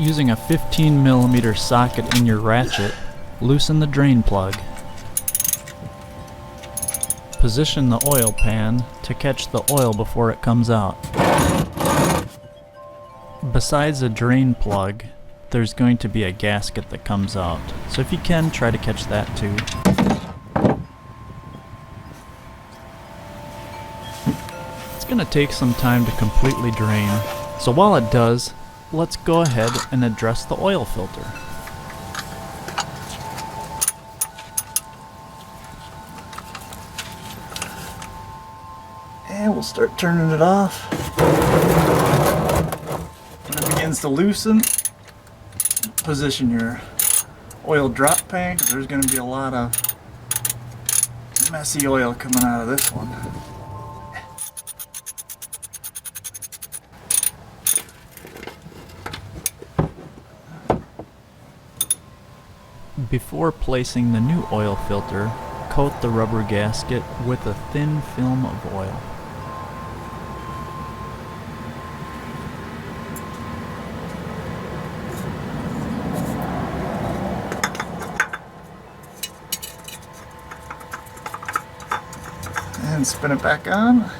Using a 15mm socket in your ratchet, loosen the drain plug. Position the oil pan to catch the oil before it comes out. Besides a drain plug, there's going to be a gasket that comes out, so if you can, try to catch that too. It's going to take some time to completely drain, so while it does, let's go ahead and address the oil filter. And we'll start turning it off. When it begins to loosen, position your oil drop pan, because there's going to be a lot of messy oil coming out of this one. Before placing the new oil filter, coat the rubber gasket with a thin film of oil. And spin it back on.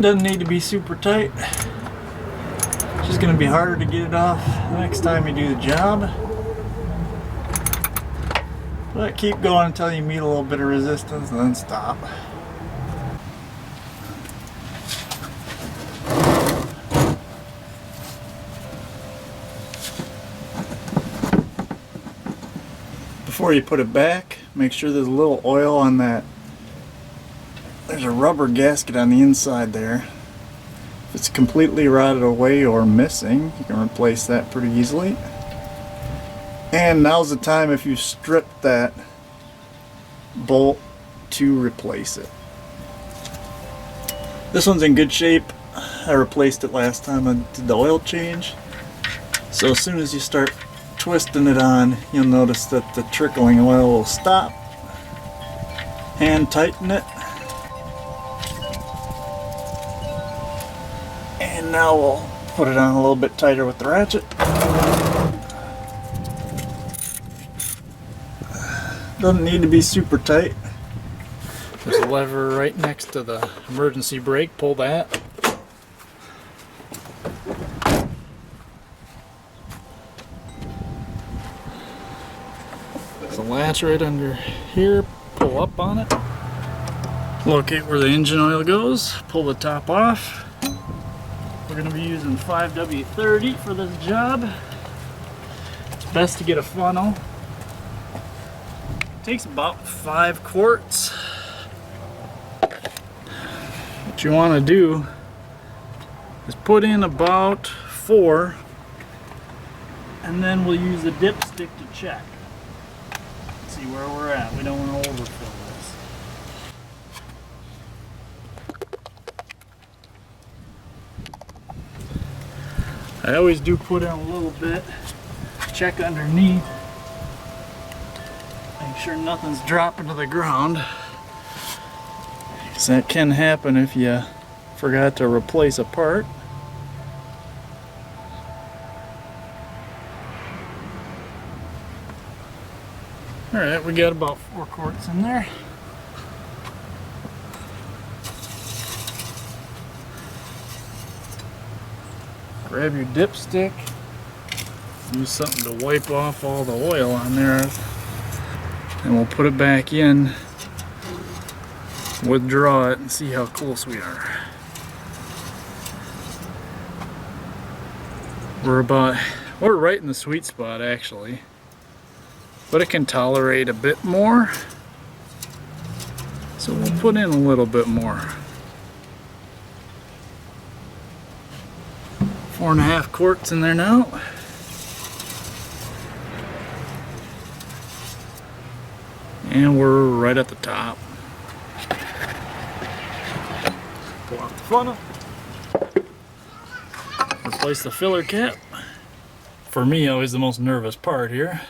Doesn't need to be super tight. It's just going to be harder to get it off the next time you do the job. But keep going until you meet a little bit of resistance and then stop. Before you put it back, make sure there's a little oil on that. There's a rubber gasket on the inside there. If it's completely rotted away or missing, you can replace that pretty easily. And now's the time, if you strip that bolt, to replace it. This one's in good shape. I replaced it last time I did the oil change. So as soon as you start twisting it on, you'll notice that the trickling oil will stop. Hand tighten it. And now we'll put it on a little bit tighter with the ratchet. Doesn't need to be super tight. There's a lever right next to the emergency brake. Pull that. There's a latch right under here. Pull up on it. Locate where the engine oil goes. Pull the top off. We're going to be using 5W30 for this job. It's best to get a funnel. It takes about 5 quarts. What you want to do is put in about 4, and then we'll use the dipstick to check. See where we're at. We don't want to overfill this. I always do put in a little bit, check underneath, make sure nothing's dropping to the ground, because that can happen if you forgot to replace a part. Alright, we got about 4 quarts in there. Grab your dipstick, use something to wipe off all the oil on there, and we'll put it back in, withdraw it, and see how close we are. We're right in the sweet spot actually, but it can tolerate a bit more, so we'll put in a little bit more. 4.5 quarts in there now. And we're right at the top. Pull out the funnel. Replace the filler cap. For me, always the most nervous part here.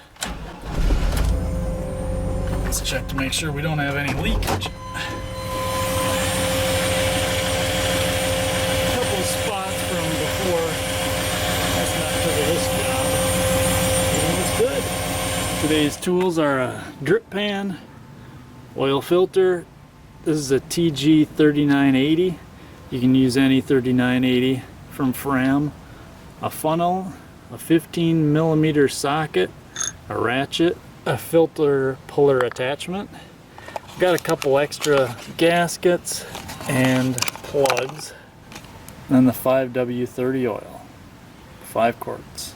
Let's check to make sure we don't have any leakage. A couple of spots from before. That's not because of this job. Everything looks good. Today's tools are a drip pan, oil filter. This is a TG 3980. You can use any 3980 from Fram. A funnel, a 15mm socket, a ratchet, a filter puller attachment. Got a couple extra gaskets and plugs. And then the 5W30 oil, 5 quarts.